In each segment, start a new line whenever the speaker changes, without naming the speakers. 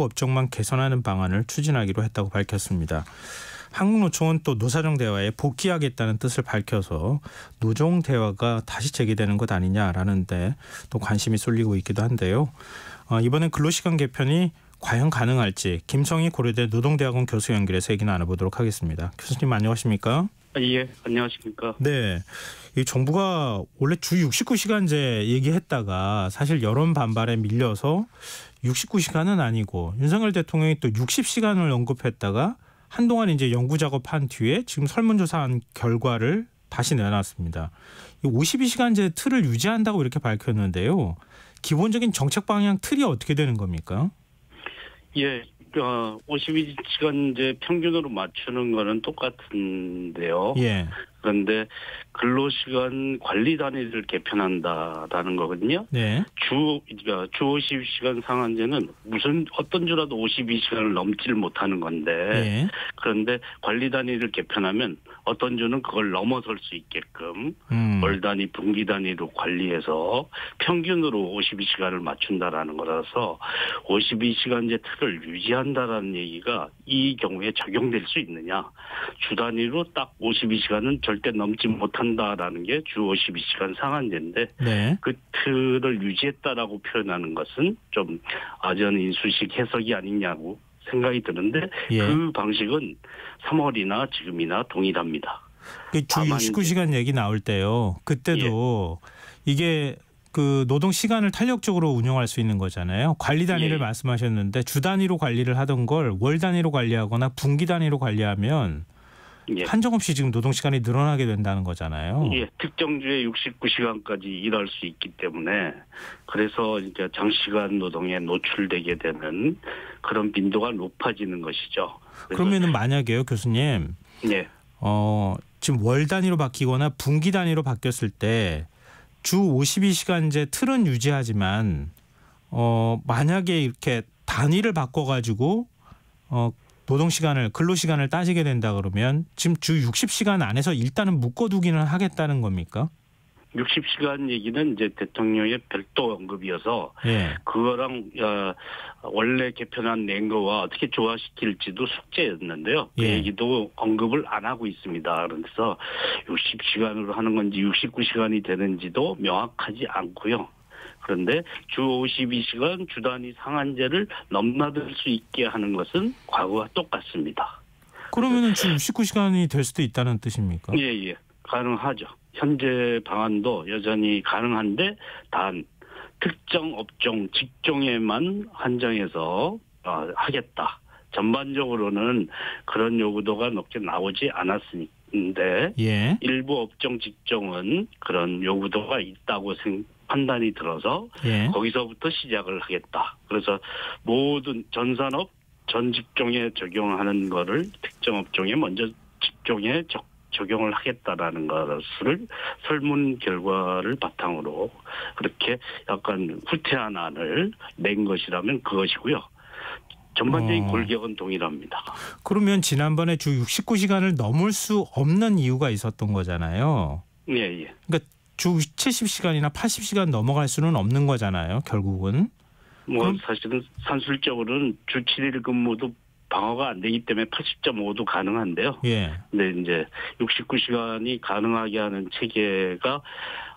업종만 개선하는 방안을 추진하기로 했다고 밝혔습니다. 한국노총은 또 노사정 대화에 복귀하겠다는 뜻을 밝혀서 노종 대화가 다시 재개되는 것 아니냐라는데 또 관심이 쏠리고 있기도 한데요. 이번엔 근로시간 개편이 과연 가능할지 김성희 고려대 노동대학원 교수 연결해서 얘기 나눠보도록 하겠습니다. 교수님 안녕하십니까?
예, 안녕하십니까?
네, 이 정부가 원래 주 69시간제 얘기했다가 사실 여론 반발에 밀려서 69시간은 아니고 윤석열 대통령이 또 60시간을 언급했다가 한동안 이제 연구 작업한 뒤에 지금 설문조사한 결과를 다시 내놨습니다. 이 52시간제 틀을 유지한다고 이렇게 밝혔는데요. 기본적인 정책 방향 틀이 어떻게 되는 겁니까?
예, 52시간제 평균으로 맞추는 거는 똑같은데요.
예.
그런데 근로시간 관리 단위를 개편한다라는 거거든요.
네.
주 52시간 상한제는 어떤 주라도 52시간을 넘지를 못하는 건데,
예.
그런데 관리 단위를 개편하면 어떤 주는 그걸 넘어설 수 있게끔 월 단위, 분기 단위로 관리해서 평균으로 52시간을 맞춘다라는 거라서 52시간제 틀을 유지한다라는 얘기가 이 경우에 적용될 수 있느냐. 주 단위로 딱 52시간은 절대 넘지 못한다라는 게 주 52시간 상한제인데,
네.
그 틀을 유지했다라고 표현하는 것은 좀 아전 인수식 해석이 아니냐고 생각이 드는데,
예.
그 방식은 3월이나 지금이나 동일합니다.
주 69시간 얘기 나올 때요. 그때도 이게 그 노동 시간을 탄력적으로 운영할 수 있는 거잖아요. 관리 단위를 말씀하셨는데 주 단위로 관리를 하던 걸 월 단위로 관리하거나 분기 단위로 관리하면 한정없이 지금 노동 시간이 늘어나게 된다는 거잖아요.
예, 특정 주에 69시간까지 일할 수 있기 때문에 그래서 이제 장시간 노동에 노출되게 되는 그런 빈도가 높아지는 것이죠.
그러면은 만약에요, 교수님.
예.
지금 월 단위로 바뀌거나 분기 단위로 바뀌었을 때 주 52시간제 틀은 유지하지만 만약에 이렇게 단위를 바꿔가지고 노동시간을 근로시간을 따지게 된다 그러면 지금 주 60시간 안에서 일단은 묶어두기는 하겠다는 겁니까?
60시간 얘기는 이제 대통령의 별도 언급이어서 그거랑 원래 개편안 낸 거와 어떻게 조화시킬지도 숙제였는데요. 그 얘기도 언급을 안 하고 있습니다. 그래서 60시간으로 하는 건지 69시간이 되는지도 명확하지 않고요. 그런데 주 52시간 주 단위 상한제를 넘나들 수 있게 하는 것은 과거와 똑같습니다.
그러면은 주 69시간이 될 수도 있다는 뜻입니까?
예, 가능하죠. 현재 방안도 여전히 가능한데 단 특정 업종, 직종에만 한정해서 하겠다. 전반적으로는 그런 요구도가 높게 나오지 않았는데 일부 업종, 직종은 그런 요구도가 있다고 판단이 들어서 거기서부터 시작을 하겠다. 그래서 모든 전 산업, 전 직종에 적용하는 거를 특정 업종에 먼저 직종에 적용을 하겠다라는 것을 설문 결과를 바탕으로 그렇게 약간 후퇴한 안을 낸 것이라면 그것이고요. 전반적인 골격은 동일합니다. 그러면
지난번에 주 69시간을 넘을 수 없는 이유가 있었던 거잖아요.
예.
그러니까 주 70시간이나 80시간 넘어갈 수는 없는 거잖아요. 결국은.
사실은 산술적으로는 주 7일 근무도 방어가 안 되기 때문에 80.5도 가능한데요. 근데 이제 69시간이 가능하게 하는 체계가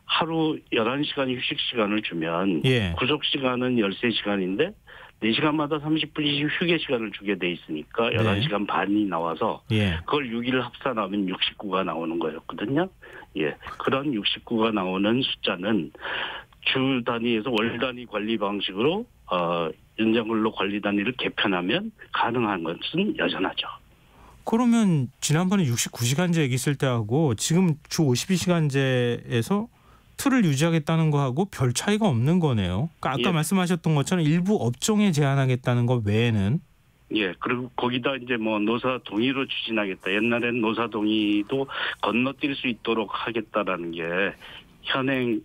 하루 11시간 휴식 시간을 주면 구속 시간은 13시간인데 4시간마다 30분씩 휴게 시간을 주게 돼 있으니까 11시간 반이 나와서 그걸 6일 합산하면 69가 나오는 거였거든요. 그런 69가 나오는 숫자는 주 단위에서 월 단위 관리 방식으로 연장근로 관리 단위를 개편하면 가능한 것은 여전하죠.
그러면 지난번에 69시간제 얘기했을 때하고 지금 주 52시간제에서 틀을 유지하겠다는 거하고 별 차이가 없는 거네요. 그러니까 아까 말씀하셨던 것처럼 일부 업종에 제한하겠다는 것 외에는.
그리고 거기다 이제 노사 동의로 추진하겠다. 옛날에는 노사 동의도 건너뛸 수 있도록 하겠다라는 게 현행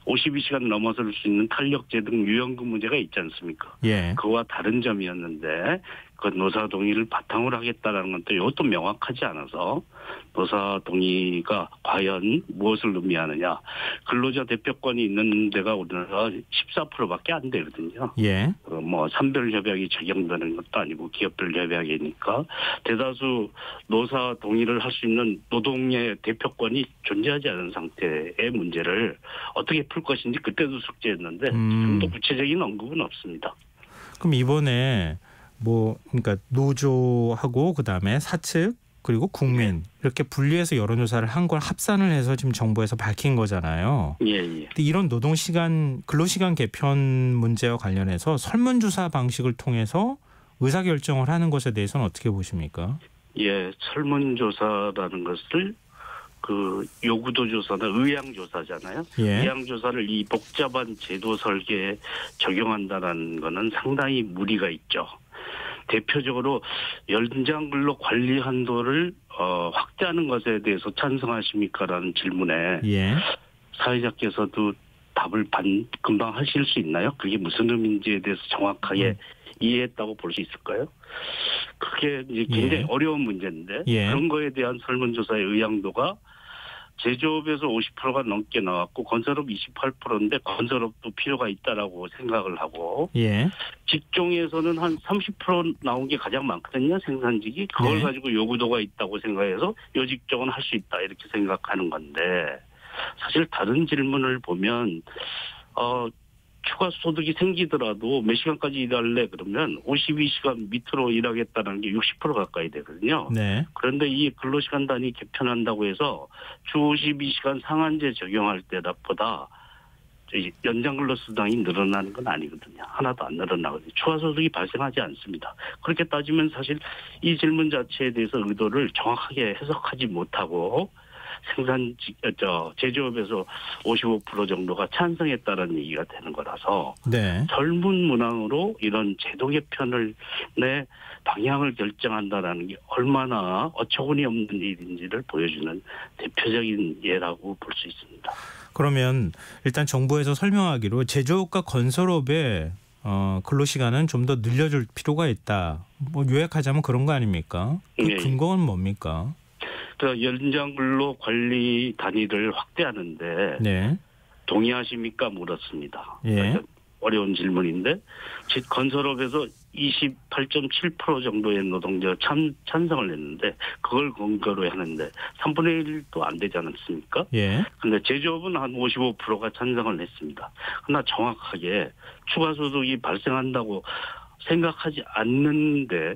52시간 넘어설 수 있는 탄력제 등 유연근무제가 있지 않습니까? 그와 다른 점이었는데 그 노사 동의를 바탕으로 하겠다라는 건 또 이것도 명확하지 않아서 노사 동의가 과연 무엇을 의미하느냐. 근로자 대표권이 있는 데가 우리나라 14%밖에 안 되거든요.
예.
뭐 산별 협약이 적용되는 것도 아니고 기업별 협약이니까 대다수 노사 동의를 할 수 있는 노동의 대표권이 존재하지 않은 상태의 문제를 어떻게 풀 것인지 그때도 숙제였는데 좀 더 구체적인 언급은 없습니다.
그럼 이번에 그러니까 노조하고 그다음에 사측 그리고 국민 이렇게 분리해서 여론조사를 한 걸 합산을 해서 지금 정부에서 밝힌 거잖아요.
예.
근데 이런 근로시간 개편 문제와 관련해서 설문조사 방식을 통해서 의사결정을 하는 것에 대해서는 어떻게 보십니까?
예, 설문조사라는 것을 그 요구도 조사나 의향 조사잖아요.
예.
의향 조사를 이 복잡한 제도 설계에 적용한다는 거는 상당히 무리가 있죠. 대표적으로 연장 근로 관리 한도를 확대하는 것에 대해서 찬성하십니까라는 질문에
예.
사회자께서도 답을 금방 하실 수 있나요? 그게 무슨 의미인지에 대해서 정확하게 이해했다고 볼 수 있을까요? 그게 이제 굉장히 어려운 문제인데 그런 거에 대한 설문조사의 의향도가 제조업에서 50%가 넘게 나왔고 건설업 28%인데 건설업도 필요가 있다라고 생각을 하고 직종에서는 한 30% 나온 게 가장 많거든요. 생산직이. 그걸 가지고 요구도가 있다고 생각해서 요 직종은 할 수 있다 이렇게 생각하는 건데 사실 다른 질문을 보면 추가 소득이 생기더라도 몇 시간까지 일할래 그러면 52시간 밑으로 일하겠다는 게 60% 가까이 되거든요.
네.
그런데 이 근로시간 단위 개편한다고 해서 주 52시간 상한제 적용할 때보다 연장 근로수당이 늘어나는 건 아니거든요. 하나도 안 늘어나거든요. 추가 소득이 발생하지 않습니다. 그렇게 따지면 사실 이 질문 자체에 대해서 의도를 정확하게 해석하지 못하고 제조업에서 55% 정도가 찬성했다는 얘기가 되는 거라서 젊은 문항으로 이런 제도 개편을 내 방향을 결정한다라는 게 얼마나 어처구니 없는 일인지를 보여주는 대표적인 예라고 볼 수 있습니다.
그러면 일단 정부에서 설명하기로 제조업과 건설업의 근로시간은 좀 더 늘려줄 필요가 있다. 요약하자면 그런 거 아닙니까? 그 근거는 뭡니까?
연장 근로 관리 단위를 확대하는데 동의하십니까? 물었습니다. 어려운 질문인데 건설업에서 28.7% 정도의 노동자가 찬성을 했는데 그걸 근거로 하는데 3분의 1도 안 되지 않았습니까? 그런데 제조업은 한 55%가 찬성을 했습니다. 그러나 정확하게 추가 소득이 발생한다고 생각하지 않는데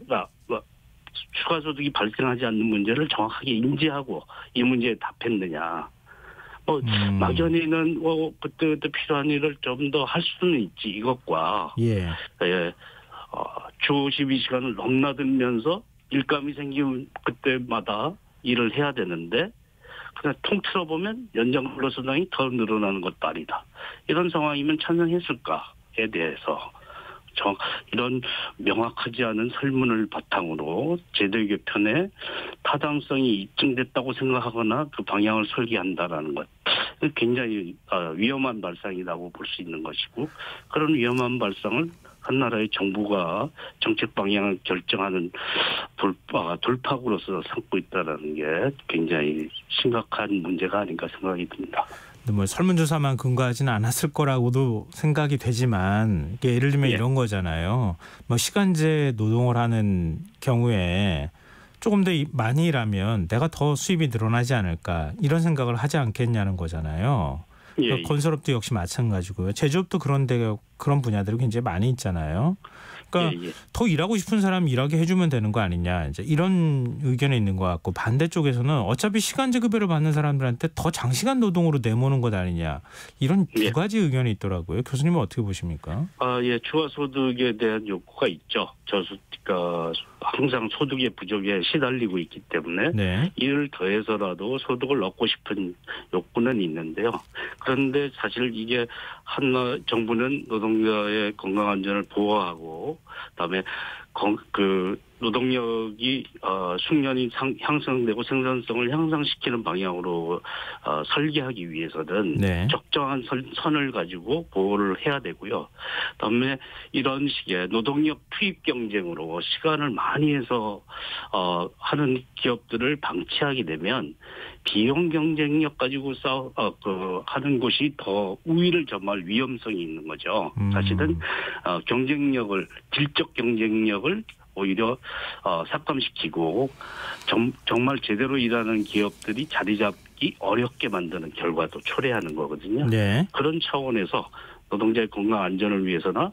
추가 소득이 발생하지 않는 문제를 정확하게 인지하고 이 문제에 답했느냐. 막연히는 그때 필요한 일을 좀 더 할 수는 있지 이것과 주 52시간을 넘나들면서 일감이 생기면 그때마다 일을 해야 되는데 그냥 통틀어 보면 연장 근로수당이 더 늘어나는 것도 아니다. 이런 상황이면 찬성했을까에 대해서 이런 명확하지 않은 설문을 바탕으로 제도 개편의 타당성이 입증됐다고 생각하거나 그 방향을 설계한다라는 것. 굉장히 위험한 발상이라고 볼 수 있는 것이고 그런 위험한 발상을 한 나라의 정부가 정책 방향을 결정하는 돌파구로서 삼고 있다는 게 굉장히 심각한 문제가 아닌가 생각이 듭니다.
설문조사만 근거하지는 않았을 거라고도 생각이 되지만 예를 들면 이런 거잖아요. 시간제 노동을 하는 경우에 조금 더 많이 일하면 내가 더 수입이 늘어나지 않을까 이런 생각을 하지 않겠냐는 거잖아요. 그러니까 건설업도 역시 마찬가지고요. 제조업도 그런 분야들이 굉장히 많이 있잖아요. 그러니까 더 일하고 싶은 사람 일하게 해주면 되는 거 아니냐. 이제 이런 의견이 있는 것 같고 반대쪽에서는 어차피 시간제 급여를 받는 사람들한테 더 장시간 노동으로 내모는 것 아니냐. 이런 두 가지 의견이 있더라고요. 교수님은 어떻게 보십니까?
추가 소득에 대한 욕구가 있죠. 그러니까 항상 소득의 부족에 시달리고 있기 때문에 이를 더해서라도 소득을 얻고 싶은 욕구는 있는데요. 그런데 사실 이게 정부는 노동자의 건강 안전을 보호하고 그다음에 노동력이 숙련이 향상되고 생산성을 향상시키는 방향으로 설계하기 위해서는 네. 적정한 선을 가지고 보호를 해야 되고요. 그다음에 이런 식의 노동력 투입 경쟁으로 시간을 많이 해서 하는 기업들을 방치하게 되면 비용 경쟁력 가지고 하는 곳이 더 우위를 점할 위험성이 있는 거죠. 사실은 경쟁력을 질적 경쟁력을 오히려 삭감시키고 정말 제대로 일하는 기업들이 자리 잡기 어렵게 만드는 결과도 초래하는 거거든요. 네. 그런 차원에서 노동자의 건강 안전을 위해서나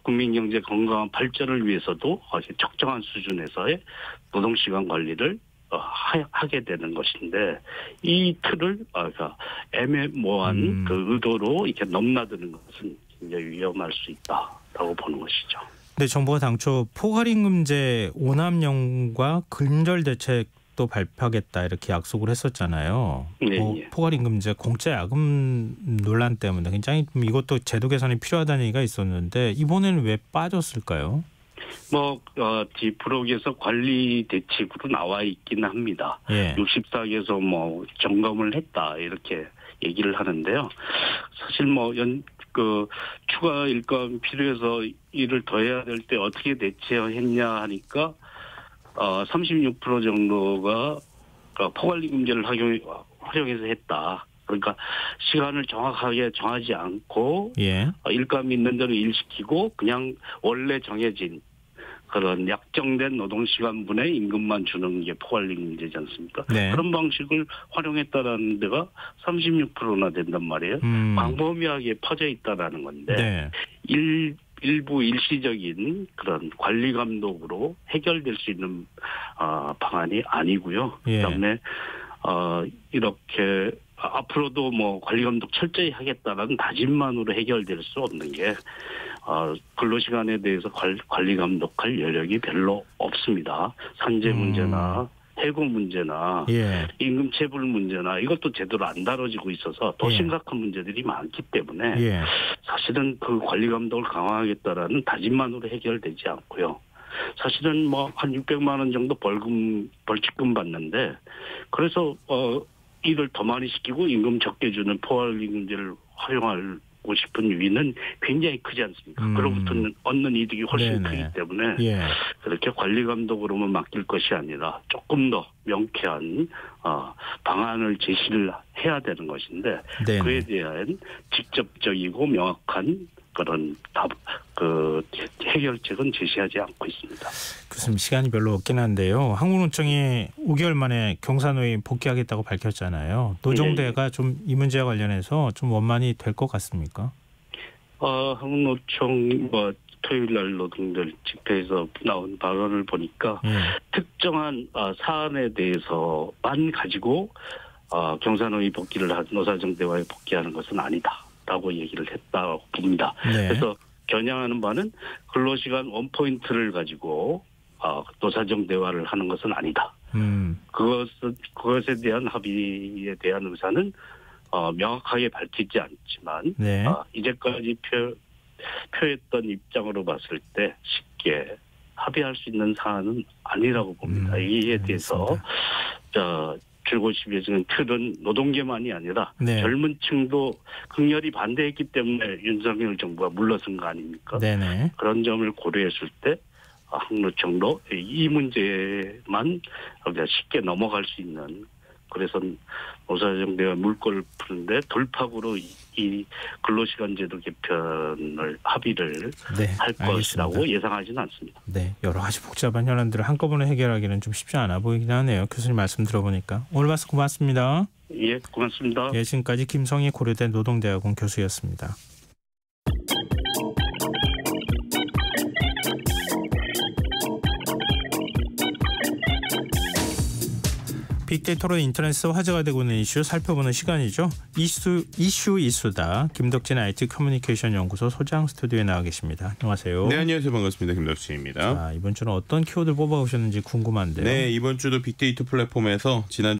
국민 경제 건강한 발전을 위해서도 적정한 수준에서의 노동시간 관리를 하게 되는 것인데 이 틀을 애매모호한 그 의도로 이렇게 넘나드는 것은 굉장히 위험할 수 있다라고 보는 것이죠.
네, 정부가 당초 포괄임금제 오남용과 근절 대책도 발표하겠다 이렇게 약속을 했었잖아요. 네, 포괄임금제 공짜 야금 논란 때문에 굉장히 이것도 제도 개선이 필요하다는 얘기가 있었는데 이번에는 왜 빠졌을까요?
디프록에서 관리 대책으로 나와 있긴 합니다. 예. 64개에서 점검을 했다 이렇게 얘기를 하는데요. 사실 추가 일감 필요해서 일을 더 해야 될 때 어떻게 대처했냐 하니까 36% 정도가 포괄임금제를 활용해서 했다. 그러니까 시간을 정확하게 정하지 않고 예. 일감이 있는 대로 일시키고 그냥 원래 정해진 그런 약정된 노동시간분의 임금만 주는 게 포괄임금제지 않습니까? 네. 그런 방식을 활용했다라는 데가 36%나 된단 말이에요. 광범위하게 퍼져 있다라는 건데 네. 일부 일시적인 그런 관리 감독으로 해결될 수 있는 방안이 아니고요. 예. 그다음에 이렇게 앞으로도 관리 감독 철저히 하겠다라는 다짐만으로 해결될 수 없는 게 근로시간에 대해서 관리 감독할 여력이 별로 없습니다. 산재 문제나 해고 문제나 예. 임금 체불 문제나 이것도 제대로 안 다뤄지고 있어서 더 심각한 문제들이 많기 때문에 예. 사실은 그 관리 감독을 강화하겠다라는 다짐만으로 해결되지 않고요. 사실은 한 600만 원 정도 벌칙금 받는데 그래서 일을 더 많이 시키고 임금 적게 주는 포괄임금제를 활용하고 싶은 유의는 굉장히 크지 않습니까? 그로부터는 얻는 이득이 훨씬 네네. 크기 때문에 예. 그렇게 관리 감독으로만 맡길 것이 아니라 조금 더 명쾌한 방안을 제시를 해야 되는 것인데 네네. 그에 대한 직접적이고 명확한 그런 해결책은 제시하지 않고 있습니다.
교수님 시간이 별로 없긴 한데요. 한국노총이 5개월 만에 경사노위 복귀하겠다고 밝혔잖아요. 노동대가 좀 이 문제와 관련해서 좀 원만히 될 것 같습니까?
한국노총 토요일 날 노동절 집회에서 나온 발언을 보니까 특정한 사안에 대해서만 가지고 경사노위 복귀를 노사정대화에 복귀하는 것은 아니다라고 얘기를 했다고 봅니다. 네. 그래서 겨냥하는 바는 근로시간 원포인트를 가지고 노사정 대화를 하는 것은 아니다. 그것에 대한 합의에 대한 의사는 명확하게 밝히지 않지만 네. 이제까지 표했던 입장으로 봤을 때 쉽게 합의할 수 있는 사안은 아니라고 봅니다. 이에 대해서 줄곧 씹혀지는 틀은 노동계만이 아니라 네. 젊은 층도 극렬히 반대했기 때문에 윤석열 정부가 물러선 거 아닙니까? 네네. 그런 점을 고려했을 때 한국노총도 이 문제만 쉽게 넘어갈 수 있는 그래서 노사정대와 물꼬를 푸는데 돌파구로 이 근로시간제도 개편을 합의를 네, 할 것이라고 예상하지는 않습니다.
네, 여러 가지 복잡한 현안들을 한꺼번에 해결하기는 좀 쉽지 않아 보이긴 하네요. 교수님 말씀 들어보니까. 오늘 말씀 고맙습니다.
예, 고맙습니다.
예, 지금까지 김성희 고려대 노동대학원 교수였습니다. 빅데이터로 인터넷에서 화제가 되고 있는 이슈 살펴보는 시간이죠. 이슈이수다. 김덕진 IT 커뮤니케이션 연구소 소장 스튜디오에 나와 계십니다. 안녕하세요.
네, 안녕하세요. 반갑습니다. 김덕진입니다.
자, 이번 주는 어떤 키워드를 뽑아오셨는지 궁금한데요.
네, 이번 주도 빅데이터 플랫폼에서 지난